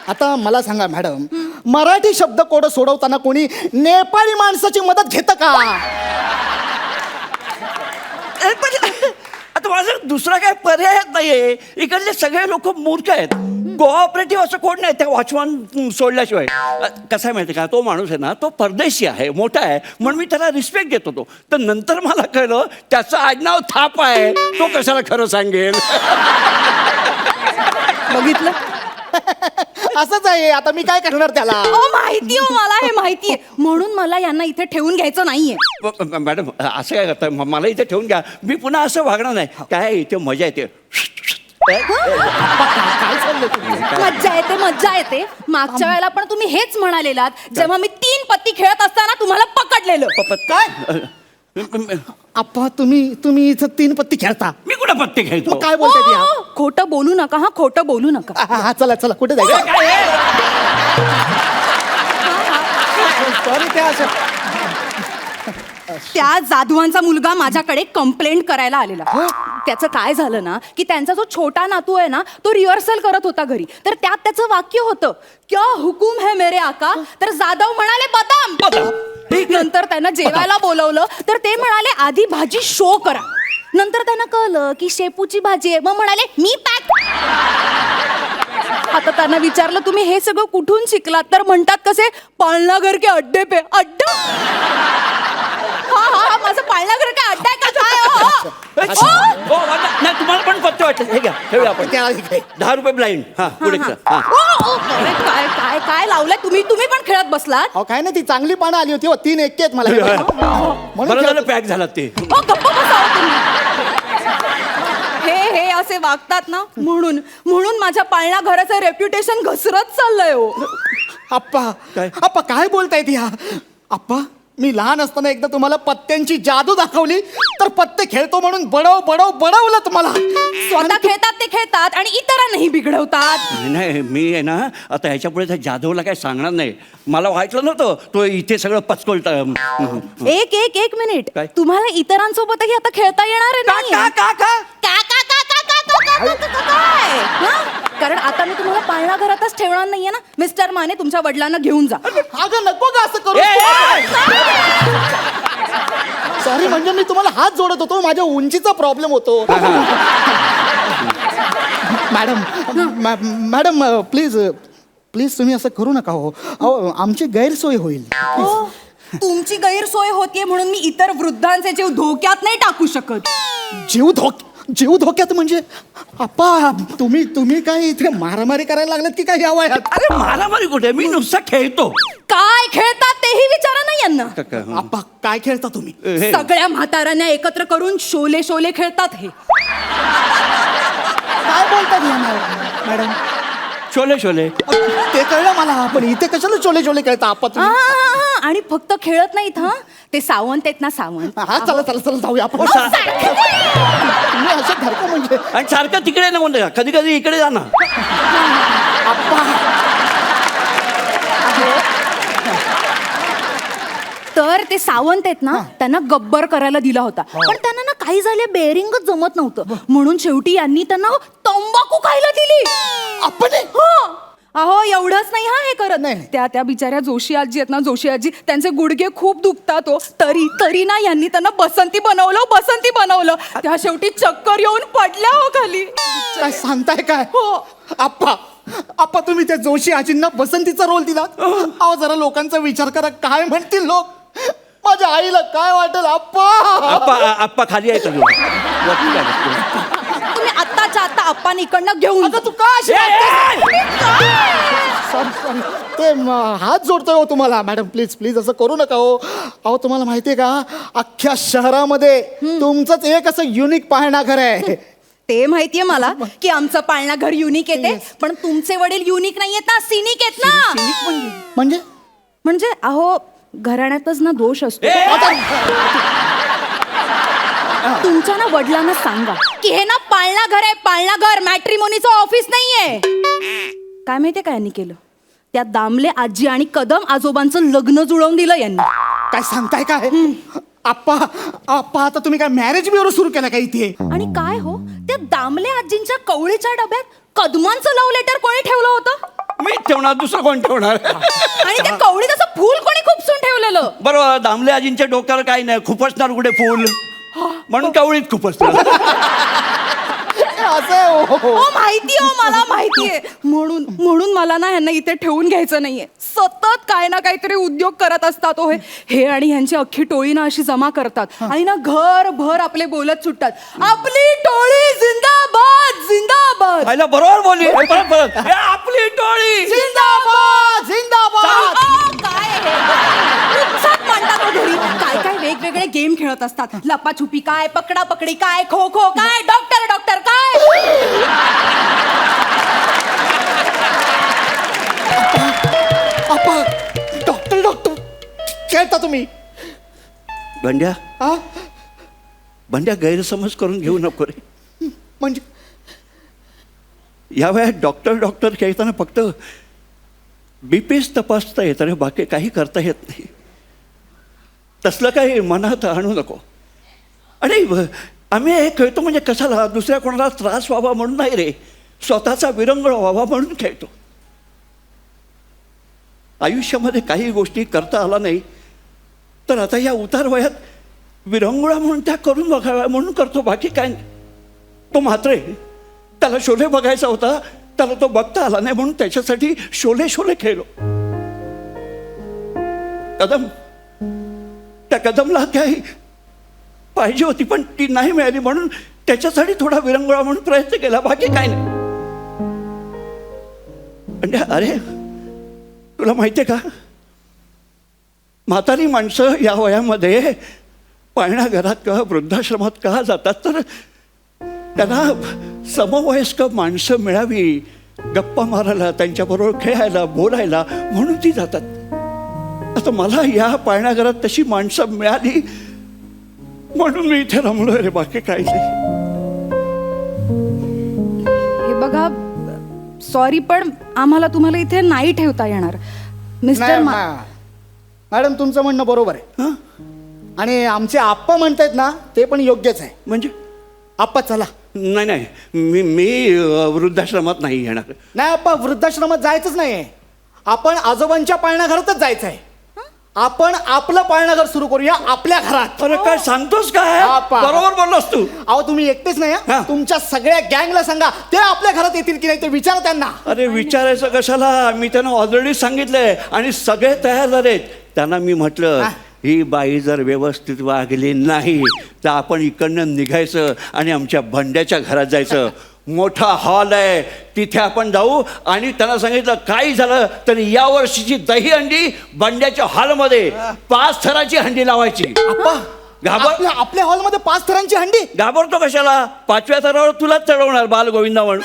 आता मला सांगा मॅडम, मराठी शब्दकोड सोडवताना कोणी नेपाळी माणसाची मदत घेतं का? आता माझा दुसरा काय पर्याय नाहीये. इकडले सगळे लोक मूर्ख आहेत. कोऑपरेटिव्ह असं कोण नाही त्या वॉचमन सोडल्याशिवाय. कसं आहे माहिती का, तो माणूस आहे ना, तो परदेशी आहे, मोठा आहे, म्हणून मी त्याला रिस्पेक्ट देत होतो. तर नंतर मला कळलं त्याचं आडनाव थाप आहे. तो कशाला खरं सांगेल? बघितलं? असंच आहे. आता मी काय करणार त्याला? माहितीये हो मला, हे माहितीये. म्हणून मला यांना इथे ठेवून घ्यायचं नाहीये. मॅडम असं काय करता? मला इथे ठेवून घ्या, मी पुन्हा असं वागणार नाही. काय इथे मजा येते. मज्जा येते. मागच्या वेळेला पण तुम्ही हेच म्हणालेलात, जेव्हा मी 3 पत्ती खेळत असताना तुम्हाला पकडलेलं. काय आप्पा, तुम्ही इथं 3 पत्ती खेळता? मी कुठं पत्ते खेळतो? मग काय बोलते ती? खोटं बोलू नका. हा, खोटं बोलू नका. हा चला कुठे जायचं? त्या जाधवांचा मुलगा माझ्याकडे कंप्लेंट करायला आलेला. त्याचं काय झालं ना, की त्यांचा जो छोटा नातू आहे ना, तो रिहर्सल करत होता घरी. तर त्यात त्याचं वाक्य होतं, क्या हुकुम है मेरे आका. तर जाधव म्हणाले बदाम. नंतर त्यांना जेवायला बोलवलं, तर ते म्हणाले आधी भाजी शो करा. नंतर त्यांना कळलं की शेपूची भाजी आहे, मग म्हणाले मी पॅक. आता त्यांना विचारलं तुम्ही हे सगळं कुठून शिकलात, तर म्हणतात कसे, पाळणाघर के अड्डे पे. अड्डा? हा माझं पाळणाघर काय अड्डा आहे का काय? नाही, तुम्हाला पण पत्ते वाटत. हे घ्या, ठेवूया आपण. 10 रुपये ब्लाइंड. हा पुढे काय लावलंय तुम्ही पण खेळत बसलात. अहो काय नाही, ती चांगली पानं आली होती. 3 एकटे आहेत मला. बरं झालं पॅक झालात ते. गप्प बसा तुम्ही. हे असे वागतात ना, म्हणून माझ्या पाळणा घराचं रेप्युटेशन घसरत चाललंय हो. आप्पा काय बोलतायत ह्या? आप्पा, मी लहान असताना एकदा तुम्हाला पत्त्यांची जादू दाखवली, तर पत्ते खेळतो म्हणून बडवलं तुम्हाला. स्वतः खेळतात ते खेळतात आणि इतरांनाही बिघडवतात. नाही, मी आहे ना आता ह्याच्या पुढे त्या जाधवला काय सांगणार नाही. मला व्हायचं नव्हतं तो इथे सगळं पचकोलत. एक मिनिट. काय? तुम्हाला इतरांसोबतही आता खेळता येणार आहे ना? काय? कारण आता मी तुम्हाला पाळणा घरातच ठेवणार नाहीये ना. मिस्टर माने, तुमच्या वडिलांना घेऊन जा. अगं नको ग असं करू. सॉरी, म्हणजे मी तुम्हाला हात जोडत होतो, माझ्या उंचीचा प्रॉब्लेम होतो. मॅडम प्लीज प्लीज तुम्ही असं करू नका हो. अहो आमची गैरसोय होईल. हो, तुमची गैरसोय होतीये म्हणून मी इतर वृद्धांचे जीव धोक्यात नाही टाकू शकत. जीव धोक्यात म्हणजे आप्पा तुम्ही काय इथे मारामारी करायला लागलेत की काय या वयात? अरे मारामारी कुठे, मी नुसता खेळतो. काय खेळतात तेही विचारा ना यांना. आप्पा काय खेळता तुम्ही? हे, सगळ्या म्हाताऱ्यांना एकत्र करून शोले शोले खेळतात हे. काय बोलतात मॅडम? शोले शोले. ते कळलं मला, पण इथे कशाला चोले चोले खेळता आप्पा तुम्ही? आणि फक्त खेळत नाहीत हा, ते सावंत आहेत ना सावंत. हा चला जाऊया आपण. तुम्ही असं धरता म्हणजे आणि सारखं तिकडे ना म्हणते, कधी कधी इकडे जा ना. तर ते सावंत आहेत ना, त्यांना गब्बर करायला दिला होता, पण त्यांना ना काही झाले, बेरिंगच जमत नव्हतं, म्हणून शेवटी यांनी त्यांना तंबाखू खायला दिली. आपण अहो एवढंच नाही हा हे करत नाही. त्या बिचाऱ्या जोशी आजी आहेत ना, जोशी आजी, त्यांचे गुडघे खूप दुखतात हो, तरी ना यांनी त्यांना बसंती बनवलं. त्या शेवटी चक्कर येऊन पडल्या हो खाली. काय सांगताय काय? हो. आप्पा तुम्ही त्या जोशी आजींना बसंतीचा रोल दिला. अहो जरा लोकांचा विचार करा, काय म्हणतील लोक, माझ्या आईला काय वाटेल? आप्पा खाली आहे का तू? वरती काय बसतो? तुम्ही आत्ताच्या आत्ता आप्पानी इकडनं घेऊन तू का अशी सॉरी ते हात जोडतोय हो तुम्हाला. मॅडम प्लीज असं करू नका हो. अहो तुम्हाला माहितीये का, अख्ख्या शहरामध्ये तुमचंच एक असं युनिक पाहणाघर आहे. ते माहितीये मला की आमचं पाळणा घर युनिक येते, पण तुमचे वडील युनिक नाही आहेत ना, सिनिक आहेत ना. म्हणजे अहो घराण्यातच ना दोष असतो. तुमच्या ना वडिलांना सांगा की हे ना पाळणा घर मॅट्रिमोनीचं ऑफिस नाहीये. काय माहितीये काय यांनी केलं? त्या दामले आजी आणि कदम आजोबांचं लग्न जुळवून दिलं यांनी. काय सांगताय काय? आप्पा आता तुम्ही काय मॅरेज ब्युरो सुरू केला का इथे? आणि काय हो, त्या दामले आजींच्या कवळीच्या डब्यात कदमांचं लव्ह लेटर कोणी ठेवलं होतं? मी ठेवणार, दुसरं कोण ठेवणार? आणि त्या कवळीत असं फूल कोणी खुपसून ठेवलेलं? बरोबर, दामले आजींच्या डोक्यावर काही नाही, खुपसणार कुठे फुल, म्हणून कवळीत खुपसणार. माहितीये हो, मला माहितीये. म्हणून मला ना ह्यांना इथे ठेवून घ्यायचं नाहीये. सतत काय ना काहीतरी उद्योग करत असतात हो हे आणि ह्यांची अख्खी टोळी ना अशी जमा करतात आणि ना घरभर आपले बोलत सुटतात, आपली टोळी जिंदाबाद जिंदाबाद. पहिला बरोबर बोलली, परत हे आपली टोळी जिंदाबाद काय हे? उत्साहात मांडतात हो घरी. काय वेगवेगळे गेम खेळत असतात, लपाछुपी काय, पकडा पकडी काय, खो खो काय, डॉक्टर काय. आप्पा डॉक्टर खेळता तुम्ही? बंड्या गैरसमज करून घेऊ नको रे. म्हणजे या वयात डॉक्टर खेळताना फक्त बीपीच तपासता येतं रे, बाकी काही करता येत नाही. तसलं काही मनात आणू नको. आणि आम्ही हे खेळतो म्हणजे कशाला, दुसऱ्या कोणाला त्रास व्हावा म्हणून नाही रे, स्वतःचा विरंगुळा व्हावा म्हणून खेळतो. आयुष्यामध्ये काही गोष्टी करता आला नाही तर आता या उतार वयात विरंगुळा म्हणून त्या करून बघाव्या म्हणून करतो, बाकी काय नाही. तो मात्र त्याला शोले बघायचा होता, त्याला तो बघता आला नाही म्हणून त्याच्यासाठी शोले खेळलो. त्या कदमला काही पाहिजे होती पण ती नाही मिळाली म्हणून त्याच्यासाठी थोडा विरंगुळा म्हणून प्रयत्न केला, बाकी काय नाही. म्हणजे अरे तुला माहितीये का, म्हातारी माणसं या वयामध्ये पाळणाघरात किंवा वृद्धाश्रमात का जातात, तर त्यांना समवयस्क माणसं मिळावी, गप्पा मारायला, त्यांच्याबरोबर खेळायला, बोलायला म्हणून ती जातात. आता मला या पाळणाघरात तशी माणसं मिळाली म्हणून मी इथे रमलोय रे, बाकी काही नाही. हे बघा, सॉरी पण आम्हाला तुम्हाला इथे नाही ठेवता येणार मिस्टर. मॅडम तुमचं म्हणणं बरोबर आहे आणि आमचे आप्पा म्हणतायत ना ते पण योग्यच आहे. म्हणजे आप्पा चला. नाही मी वृद्धाश्रमात नाही येणार. नाही आप्पा, वृद्धाश्रमात जायचंच नाहीये, आपण आजोबांच्या पाळणाघरातच जायचं आहे. आपण आपलं पाळणाघर सुरू करूया आपल्या घरात. अरे काय सांगतोस काय बापा. बरोबर बोललास तू. अहो तुम्ही एकटेच नाही हा. हं? तुमच्या सगळ्या गँगला सांगा ते आपल्या घरात येतील की नाही ते विचारा त्यांना. अरे विचारायचं कशाला, मी त्यांना ऑलरेडी सांगितलंय आणि सगळे तयार झालेत. त्यांना मी म्हटलं ही बाई जर व्यवस्थित वागली नाही तर आपण इकडनं निघायचं आणि आमच्या भंड्याच्या घरात जायचं. मोठा हॉल आहे तिथे आपण जाऊ आणि त्यांना सांगितलं काही झालं तर या वर्षीची दही हंडी बंड्याच्या हॉलमध्ये 5 थराची हंडी लावायची. घाबर आपल्या हॉलमध्ये 5 थरांची हंडी. घाबरतो कशाला, 5व्या थरावर तुलाच चढवणार बाल गोविंदा म्हणून.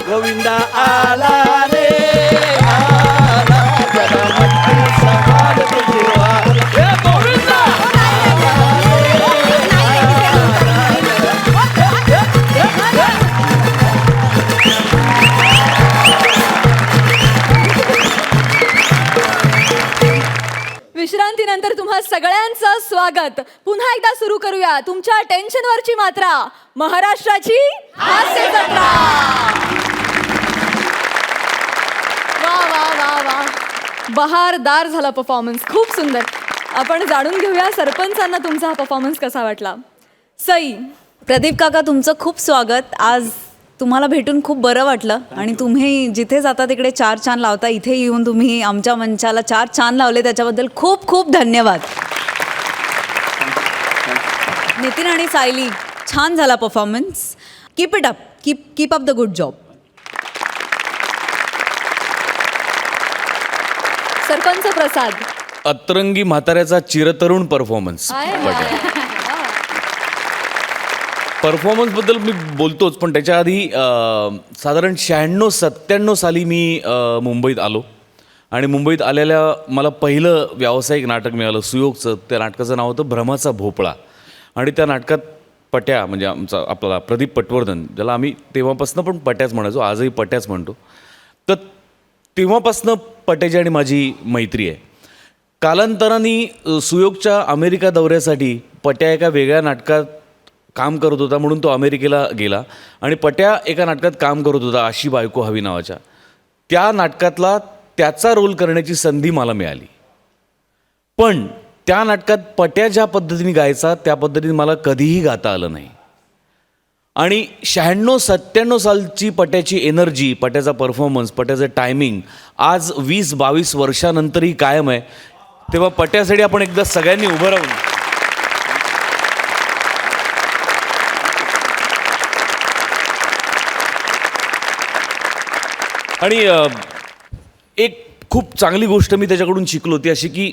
गोविंदा आला रे आला, जरा मटकी सवाल तुझेवा. हे गोविंदा विश्रांतीनंतर तुम्हा सगळ्यांचं स्वागत. पुन्हा एकदा सुरू करूया तुमच्या टेन्शनवरची मात्रा, महाराष्ट्राची हास्य जत्रा. वा वा वा वा, बहारदार झाला परफॉर्मन्स, खूप सुंदर. आपण जाणून घेऊया सरपंचांना तुमचा हा परफॉर्मन्स कसा वाटला. सई. प्रदीप काका, तुमचं खूप स्वागत. आज तुम्हाला भेटून खूप बरं वाटलं आणि तुम्ही जिथे जाता तिकडे 4 चान लावता. इथे येऊन तुम्ही आमच्या मंचाला 4 चान लावले त्याच्याबद्दल खूप खूप धन्यवाद. नितीन आणि सायली, छान झाला performance. Keep it up, keep up the good job. Sarpanch Prasad. अतरंगी म्हाताऱ्याचा चिरतरुण परफॉर्मन्स. परफॉर्मन्सबद्दल मी बोलतोच, पण त्याच्या आधी साधारण 96-97 साली मी मुंबईत आलो आणि मुंबईत आलेल्या मला पहिलं व्यावसायिक नाटक मिळालं सुयोगचं. त्या नाटकाचं नाव होतं भ्रमाचा भोपळा आणि त्या नाटकात पट्या म्हणजे आपला प्रदीप पटवर्धन, ज्याला आम्ही तेव्हापासून पण पट्याच म्हणायचो, आजही पट्याच म्हणतो. तर तेव्हापासून पट्याची आणि माझी मैत्री आहे. कालांतराने सुयोगच्या अमेरिका दौऱ्यासाठी पट्या एका वेगळ्या नाटकात काम करत होता म्हणून तो अमेरिकेला गेला आणि पट्या एका नाटकात काम करत होता अशी बायको हवी नावाच्या. त्या नाटकातला त्याचा रोल करण्याची संधी मला मिळाली. पण त्या नाटकात पट्या ज्या पद्धतीने गायचा त्या पद्धतीने मला कधीही गाता आलं नाही. आणि 96-97 सालची पट्याची एनर्जी, पट्याचा परफॉर्मन्स, पट्याचं टायमिंग आज 20-22 वर्षानंतरही कायम आहे. तेव्हा पट्यासाठी आपण एकदा सगळ्यांनी उभं राहून आणि एक खूप चांगली गोष्ट मी त्याच्याकडून शिकलो ती अशी की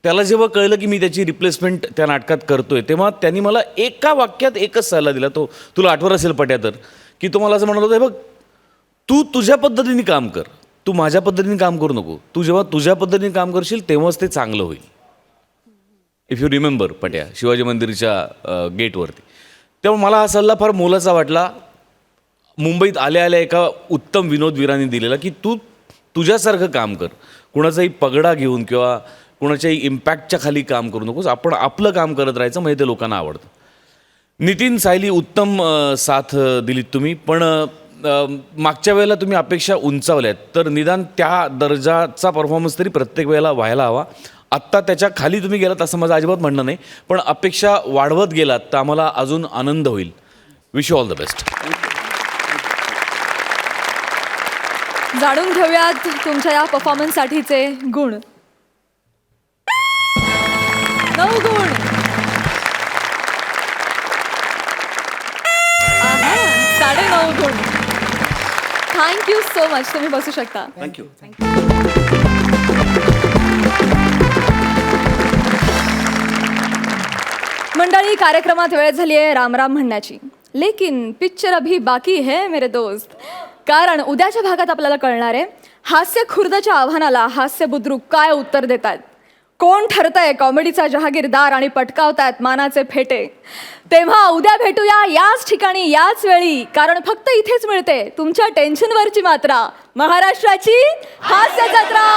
त्याला जेव्हा कळलं की मी त्याची रिप्लेसमेंट त्या नाटकात करतोय तेव्हा त्यांनी मला एका वाक्यात एकच सल्ला दिला. तो तुला आठवत असेल पट्या तर, की तो मला असं म्हणत होता, हे बघ तू तुझ्या पद्धतीने काम कर, तू माझ्या पद्धतीने काम करू नको. तू जेव्हा तुझ्या पद्धतीने काम करशील तेव्हाच ते चांगलं होईल. इफ यू रिमेंबर पट्या शिवाजी मंदिरच्या गेटवरती. तेव्हा मला हा सल्ला फार मोलाचा वाटला. मुंबईत आल्या आल्या एका उत्तम विनोदवीरांनी दिलेला की तू तुझ्यासारखं काम कर, कुणाचाही पगडा घेऊन किंवा कुणाच्याही इम्पॅक्टच्या खाली काम करू नकोस, आपण आपलं काम करत राहायचं, म्हणजे ते लोकांना आवडतं. नितीन, सायली, उत्तम साथ दिलीत तुम्ही, पण मागच्या वेळेला तुम्ही अपेक्षा उंचावल्यात तर निदान त्या दर्जाचा परफॉर्मन्स तरी प्रत्येक वेळेला व्हायला हवा. आत्ता त्याच्या खाली तुम्ही गेलात असं माझं अजिबात म्हणणं नाही, पण अपेक्षा वाढवत गेलात तर आम्हाला अजून आनंद होईल. Wish you all the best. जाणून घेऊयात तुमच्या या परफॉर्मन्ससाठीचे गुण. 9 गुण. 9.5 गुण. Thank you so much. तुम्ही बसू शकता. थँक्यू. मंडळी, कार्यक्रमात वेळ झाली आहे राम राम म्हणण्याची. लेकिन पिक्चर अभी बाकी है मेरे दोस्त. कारण उद्याच्या भागात आपल्याला कळणार आहे हास्य खुर्दच्या आव्हानाला हास्य बुद्रुक काय उत्तर देतात, कोण ठरतंय कॉमेडीचा जहागीरदार आणि पटकावतायत मानाचे फेटे. तेव्हा उद्या भेटूया याच ठिकाणी याच वेळी, कारण फक्त इथेच मिळते तुमच्या टेन्शनवरची मात्रा, महाराष्ट्राची हास्य जत्रा.